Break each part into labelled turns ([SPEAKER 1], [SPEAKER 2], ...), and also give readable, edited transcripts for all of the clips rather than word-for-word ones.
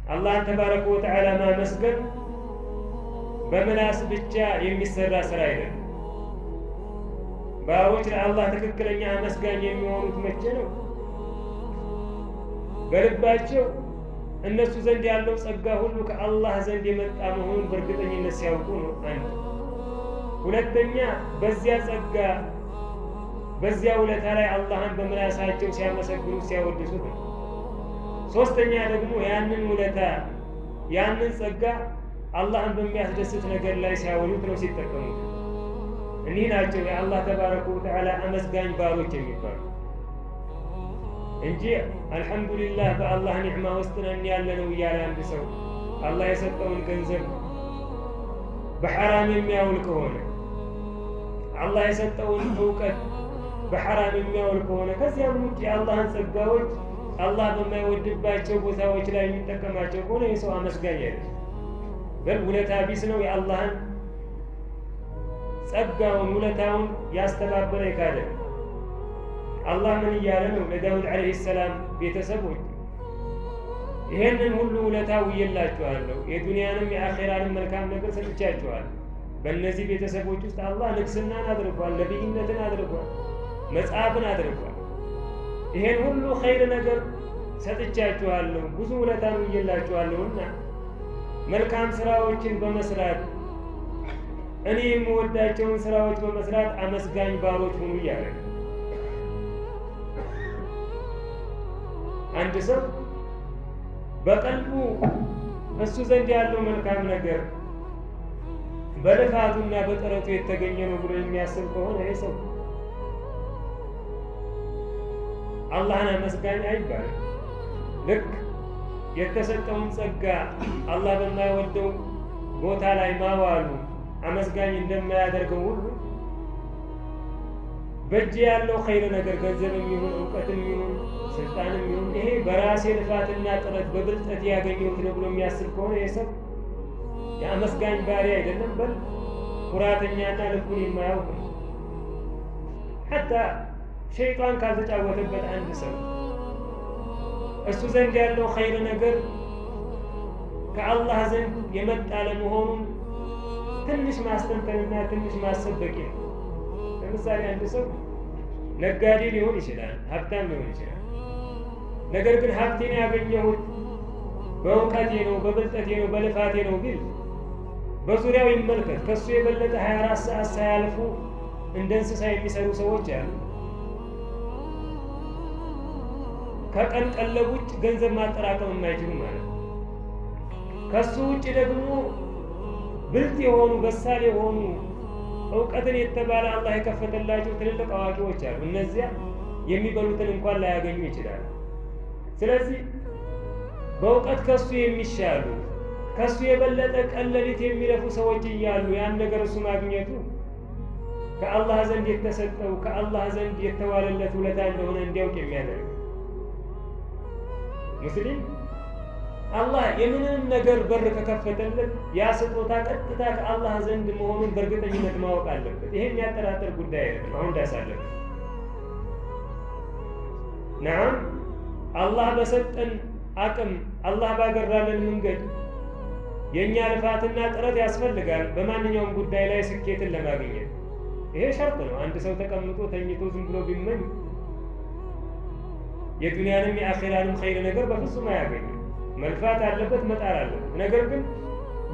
[SPEAKER 1] አላህን ተባረከ ወተዓላ ማመስገን በምላስ ብቻ የሚሰራ ስራ አይደለም። ባሮች ለአላህ ትክክለኛ አመስጋኝ የሚሆኑት መቼ ነው? በልባቸው እነሱ ዘንድ ያለው ጸጋ ሁሉ ከአላህ ዘንድ የመጣ መሆኑን በእርግጠኝነት ሲያውቁ ነው። አንድ ሁለተኛ፣ በዚያ ጸጋ በዚያ ውለታ ላይ አላህን በምላሳቸው ሲያመሰግኑ ሲያወድሱት ነው። ሶስተኛ ደግሞ ያንን ውለታ ያንን ጸጋ አላህን በሚያስደስት ነገር ላይ ሲያውሉት ነው፣ ሲጠቀሙት። እኒህ ናቸው የአላህ ተባረከ ወተዓላ አመስጋኝ ባሮች የሚባሉ እንጂ አልሐምዱሊላህ በአላህ ኒዕማ ውስጥ ነን ያለ ነው እያለ አንድ ሰው አላህ የሰጠውን ገንዘብ በሐራም የሚያውል ከሆነ፣ አላህ የሰጠውን እውቀት በሐራም የሚያውል ከሆነ፣ ከዚያም ውጭ የአላህን ጸጋዎች አላህ በማይወድባቸው ቦታዎች ላይ የሚጠቀማቸው ከሆነ ይህ ሰው አመስጋኝ አይደለም፣ በል ውለታ ቢስ ነው። የአላህን ጸጋውን ውለታውን ያስተባበረ ካለ አላህ ምን እያለ ነው ለዳውድ ዓለይሂ ሰላም ቤተሰቦች? ይሄንን ሁሉ ውለታ ውዬላችኋለሁ፣ የዱንያንም የአኼራንም መልካም ነገር ሰጥቻችኋለሁ። በእነዚህ ቤተሰቦች ውስጥ አላህ ንግስናን አድርጓል፣ ነቢይነትን አድርጓል፣ መጽሐፍን አድርጓል። ይሄን ሁሉ ኸይር ነገር ሰጥቻችኋለሁ፣ ብዙ ውለታን ውዬላችኋለሁና መልካም ስራዎችን በመስራት እኔ የምወዳቸውን ስራዎች በመስራት አመስጋኝ ባሮች ሁኑ እያለ አንድ ሰው በቀልቡ እሱ ዘንድ ያለው መልካም ነገር በልፋቱና በጥረቱ የተገኘ ነው ብሎ የሚያስብ ከሆነ ይህ ሰው አላህን አመስጋኝ አይባልም። ልክ የተሰጠውን ጸጋ አላህ በማይወደው ቦታ ላይ ማዋሉ አመስጋኝ እንደማያደርገው ሁሉ በእጅ ያለው ኸይር ነገር ገንዘብም ይሁን እውቀትም ይሁን ስልጣንም ይሁን ይሄ በራሴ ልፋትና ጥረት በብልጠት ያገኘሁት ነው ብሎ የሚያስብ ከሆነ ይህ ሰው የአመስጋኝ ባሪ አይደለም፣ በል ኩራተኛና ልቡን የማያውቅ ነው። ሐታ ሸይጣን ካልተጫወተበት አንድ ሰው እሱ ዘንድ ያለው ኸይር ነገር ከአላህ ዘንድ የመጣ ለመሆኑን ትንሽ ማስተንተንና ትንሽ ማሰብ በቂ ነው። ለምሳሌ አንድ ሰው ነጋዴ ሊሆን ይችላል፣ ሀብታም ሊሆን ይችላል። ነገር ግን ሀብቴን ያገኘሁት በእውቀቴ ነው፣ በብልጠቴ ነው፣ በልፋቴ ነው ቢል በዙሪያው ይመልከት። ከሱ የበለጠ 24 ሰዓት ሳያልፉ እንደ እንስሳ የሚሰሩ ሰዎች አሉ። ከቀን ቀለብ ውጭ ገንዘብ ማጠራቀም የማይችሉ ማለት ነው። ከሱ ውጭ ደግሞ ብልጥ የሆኑ በሳል የሆኑ እውቀትን የተባለ አላህ የከፈተላቸው ትልልቅ አዋቂዎች አሉ። እነዚያ የሚበሉትን እንኳን ላያገኙ ይችላሉ። ስለዚህ በእውቀት ከሱ የሚሻሉ ከሱ የበለጠ ቀለሊት የሚለፉ ሰዎች እያሉ ያን ነገር እሱ ማግኘቱ ከአላህ ዘንድ የተሰጠው ከአላህ ዘንድ የተዋለለት ውለታ እንደሆነ እንዲያውቅ የሚያደርግ ሙስሊም አላህ የምንም ነገር በር ከከፈተለት ያ ስጦታ ቀጥታ ከአላህ ዘንድ መሆኑን በእርግጠኝነት ማወቅ አለበት። ይሄ የሚያጠራጥር ጉዳይ አይደለም። አሁን እንዳሳለፈ ነዓም አላህ በሰጠን አቅም አላህ ባገራለን መንገድ የእኛ ልፋትና ጥረት ያስፈልጋል በማንኛውም ጉዳይ ላይ ስኬትን ለማግኘት። ይሄ ሸርጥ ነው። አንድ ሰው ተቀምጦ ተኝቶ ዝም ብሎ ቢመኝ የዱንያንም የአኼራንም ኸይር ነገር በፍጹም አያገኝም። መልፋት አለበት፣ መጣር አለበት። ነገር ግን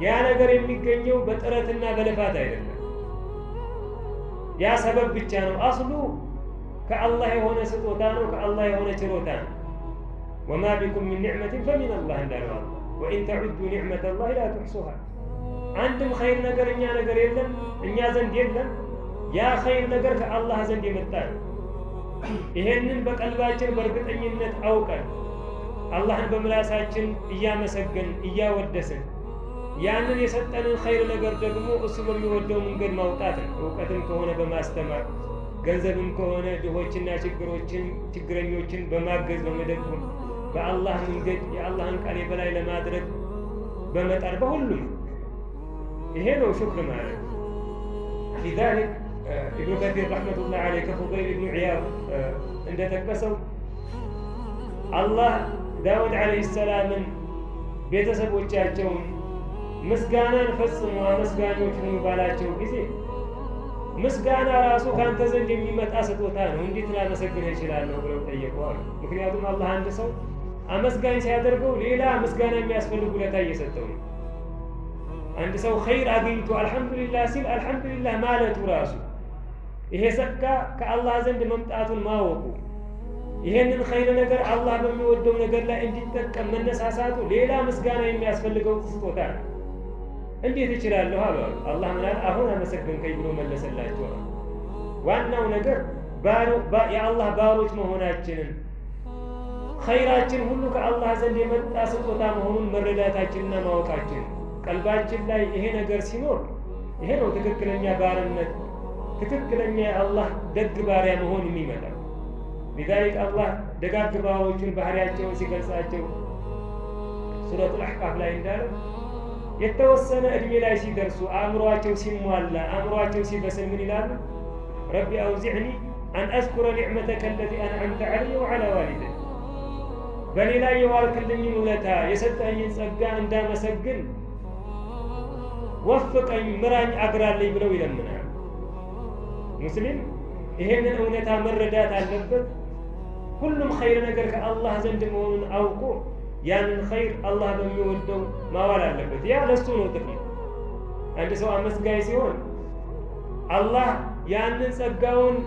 [SPEAKER 1] ያ ነገር የሚገኘው በጥረትና በልፋት አይደለም። ያ ሰበብ ብቻ ነው። አስሉ ከአላህ የሆነ ስጦታ ነው፣ ከአላህ የሆነ ችሮታ ነው። ወማ ቢኩም ሚን ኒዕመትን ፈሚን አላህ እንዳለው አላህ ወኢን ተዑዱ ኒዕመተ ላህ ላ ትሕሱሃ። አንድም ኸይር ነገር እኛ ነገር የለም እኛ ዘንድ የለም። ያ ኸይር ነገር ከአላህ ዘንድ የመጣ ነው። ይሄንን በቀልባችን በእርግጠኝነት አውቀን አላህን በምላሳችን እያመሰገን እያወደስን ያንን የሰጠንን ኸይር ነገር ደግሞ እሱ በሚወደው መንገድ ማውጣት ነው። እውቀትም ከሆነ በማስተማር ገንዘብም ከሆነ ድሆችና ችግረኞችን በማገዝ በመደጎም በአላህ መንገድ የአላህን ቃል የበላይ ለማድረግ በመጣር በሁሉም ይሄ ነው ሹክር ማለት። ሊዛሊክ ኢብኑ ከሲር ረሕመቱላህ ዐለይህ ከፉደይል ኢብኑ ዒያድ እንደጠቀሰው አላህ ዳውድ ዓለይሂ ሰላምን ቤተሰቦቻቸውን ምስጋናን ፈጽሞ አመስጋኞች ሁኑ ባላቸው ጊዜ ምስጋና ራሱ ካንተ ዘንድ የሚመጣ ስጦታ ነው፣ እንዴት ላመሰግንህ እችላለሁ ብለው ጠየቀዋል። ምክንያቱም አላህ አንድ ሰው አመስጋኝ ሲያደርገው ሌላ ምስጋና የሚያስፈልግ ውለታ እየሰጠው ነው። አንድ ሰው ኸይር አግኝቶ አልሐምዱሊላህ ሲል አልሐምዱሊላህ ማለቱ ራሱ ይሄ ጸጋ ከአላህ ዘንድ መምጣቱን ማወቁ፣ ይሄንን ኸይር ነገር አላህ በሚወደው ነገር ላይ እንዲጠቀም መነሳሳቱ ሌላ ምስጋና የሚያስፈልገው ስጦታ ነው። እንዴት እችላለሁ አሉ። አላህ ምን አለ? አሁን አመሰግንከኝ ብሎ መለሰላቸው። ዋናው ነገር የአላህ ባሮች መሆናችንን ኸይራችን ሁሉ ከአላህ ዘንድ የመጣ ስጦታ መሆኑን መረዳታችንና ማወቃችን፣ ቀልባችን ላይ ይሄ ነገር ሲኖር ይሄ ነው ትክክለኛ ባርነት፣ ትክክለኛ የአላህ ደግ ባሪያ መሆን የሚመጣው። ሊዛሊክ አላህ ደጋግ ባሮቹን ባህሪያቸውን ሲገልጻቸው ሱረቱል አሕቃፍ ላይ እንዳለው የተወሰነ እድሜ ላይ ሲደርሱ አእምሯቸው ሲሟላ አእምሯቸው ሲበስል ምን ይላሉ? ረቢ አውዚዕኒ አን አዝኩረ ኒዕመተከ አለቲ አንዐምተ ዐለይየ ወዐላ ዋሊደይ፣ በእኔ ላይ የዋልክልኝን ውለታ የሰጠኝን ጸጋ እንዳመሰግን ወፍቀኝ፣ ምራኝ፣ አግራለኝ ብለው ይለምናል። ሙስሊም ይሄንን እውነታ መረዳት አለበት። ሁሉም ኸይር ነገር ከአላህ ዘንድ መሆኑን አውቆ ያንን ኸይር አላህ በሚወደው ማዋል አለበት። ያ ለሱ ነው ጥቅም። አንድ ሰው አመስጋኝ ሲሆን አላህ ያንን ጸጋውን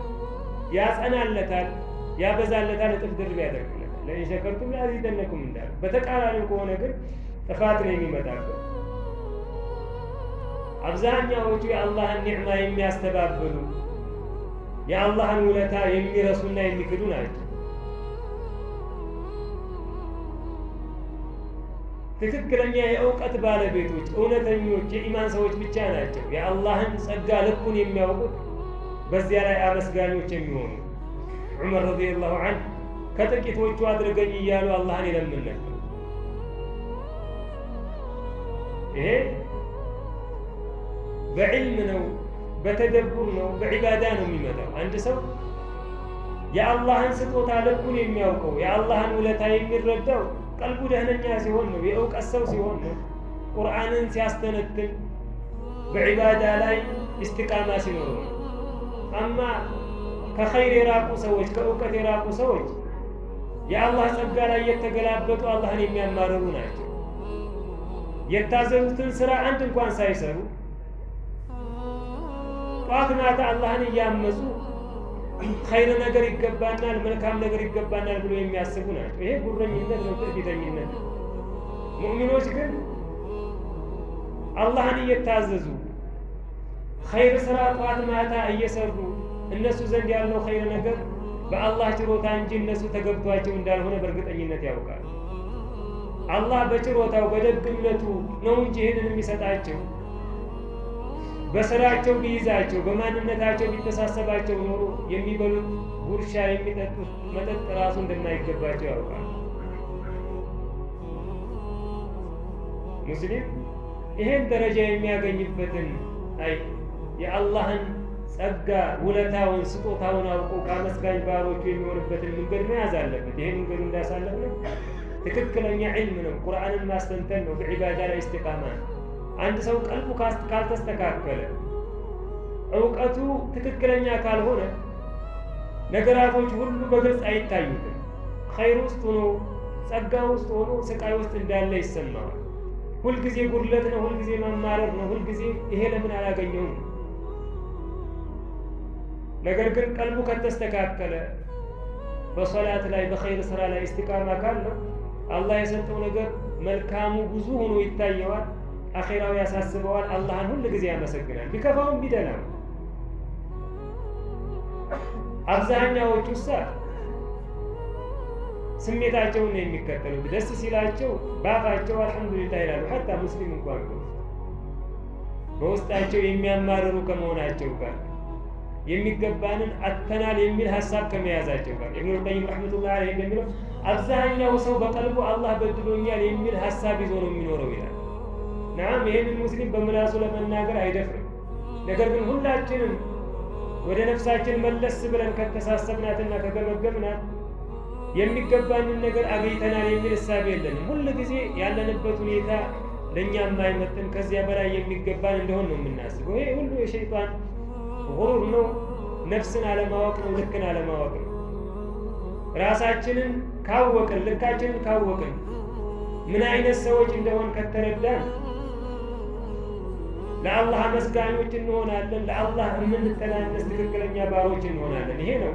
[SPEAKER 1] ያጸናለታል፣ ያበዛለታል፣ እጥፍ ድርብ ያደርግለታል። ለኢን ሸከርቱም ለአዚደነኩም እንዳለ። በተቃራኒው ከሆነ ግን ጥፋት ነው የሚመጣበት። አብዛኛዎቹ የአላህን ኒዕማ የሚያስተባብሉ የአላህን ውለታ የሚረሱና የሚክዱ ናቸው። ትክክለኛ የእውቀት ባለቤቶች እውነተኞች የኢማን ሰዎች ብቻ ናቸው የአላህን ጸጋ ልኩን የሚያውቁት፣ በዚያ ላይ አመስጋኞች የሚሆኑ። ዑመር ረዲየላሁ ዐንሁ ከጥቂቶቹ አድርገኝ እያሉ አላህን ይለምን ነበር። ይሄ በዕልም ነው፣ በተደቡር ነው፣ በዒባዳ ነው የሚመጣው። አንድ ሰው የአላህን ስጦታ ልኩን የሚያውቀው የአላህን ውለታ የሚረዳው ቀልቡ ደህነኛ ሲሆን ነው፣ የእውቀት ሰው ሲሆን ነው፣ ቁርአንን ሲያስተነትን በዒባዳ ላይ ኢስቲቃማ ሲኖር ነው። አማ ከኸይር የራቁ ሰዎች፣ ከእውቀት የራቁ ሰዎች የአላህ ጸጋ ላይ የተገላበጡ አላህን የሚያማርሩ ናቸው። የታዘዙትን ስራ አንድ እንኳን ሳይሰሩ ጧት ማታ አላህን እያመፁ ኸይር ነገር ይገባናል፣ መልካም ነገር ይገባናል ብሎ የሚያስቡ ናቸው። ይሄ ጉረኝነት ነው፣ ትዕቢተኝነት ነው። ሙእሚኖች ግን አላህን እየታዘዙ ኸይር ስራ ጧት ማታ እየሰሩ እነሱ ዘንድ ያለው ኸይር ነገር በአላህ ችሮታ እንጂ እነሱ ተገብቷቸው እንዳልሆነ በእርግጠኝነት ያውቃል። አላህ በችሮታው በደግነቱ ነው እንጂ ይህንን የሚሰጣቸው በስራቸው ቢይዛቸው በማንነታቸው ቢተሳሰባቸው ኖሮ የሚበሉት ጉርሻ የሚጠጡት መጠጥ ራሱ እንደማይገባቸው ያውቃል። ሙስሊም ይሄን ደረጃ የሚያገኝበትን የአላህን ጸጋ ውለታውን ስጦታውን አውቆ ከአመስጋኝ ባሮቹ የሚሆንበትን መንገድ መያዝ አለበት። ይሄ መንገዱ እንዳሳለፍ ነው ትክክለኛ ዒልም ነው፣ ቁርአንን ማስተንተን ነው፣ በዒባዳ ላይ ኢስቲቃማ ነው። አንድ ሰው ቀልቡ ካልተስተካከለ እውቀቱ ትክክለኛ ካልሆነ ነገራቶች ሁሉ በግልጽ አይታዩትም። ኸይር ውስጥ ሆኖ ጸጋ ውስጥ ሆኖ ስቃይ ውስጥ እንዳለ ይሰማዋል። ሁልጊዜ ጉድለት ነው፣ ሁልጊዜ መማረር ነው፣ ሁልጊዜ ይሄ ለምን አላገኘውም። ነገር ግን ቀልቡ ከተስተካከለ በሶላት ላይ በኸይር ስራ ላይ ኢስቲቃማ ካለው አላህ የሰጠው ነገር መልካሙ ብዙ ሆኖ ይታየዋል። አኼራው ያሳስበዋል። አላህን ሁል ጊዜ ያመሰግናል፣ ቢከፋውም ቢደላም። አብዛኛዎቹ ስሜታቸውን ነው የሚከተሉት። ደስ ሲላቸው በአፋቸው አልሐምዱሊላህ ይላሉ። ሐታ ሙስሊም እንኳን በውስጣቸው የሚያማርሩ ከመሆናቸው ጋር የሚገባንን አጥተናል የሚል ሀሳብ ከመያዛቸው ጋር ኢብኑል ቀይም ረሕመቱላሂ ዐለይሂ እንደሚለው አብዛኛው ሰው በቀልቡ አላህ በድሎኛል የሚል ሀሳብ ይዞ ነው የሚኖረው ይላል። ናም ይሄንን ሙስሊም በምላሱ ለመናገር አይደፍርም። ነገር ግን ሁላችንም ወደ ነፍሳችን መለስ ብለን ከተሳሰብናትና ከገመገምናት የሚገባንን ነገር አግኝተናል የሚል እሳቤ የለንም። ሁል ጊዜ ያለንበት ሁኔታ ለእኛ የማይመጥን ከዚያ በላይ የሚገባን እንደሆን ነው የምናስበው። ይሄ ሁሉ የሸይጣን ጉሩር ነው። ነፍስን አለማወቅ ነው። ልክን አለማወቅ ነው። ራሳችንን ካወቅን፣ ልካችንን ካወቅን፣ ምን አይነት ሰዎች እንደሆን ከተረዳን ለአላህ አመስጋኞች እንሆናለን። ለአላህ የምንተናነስ ትክክለኛ ባሮች እንሆናለን። ይሄ ነው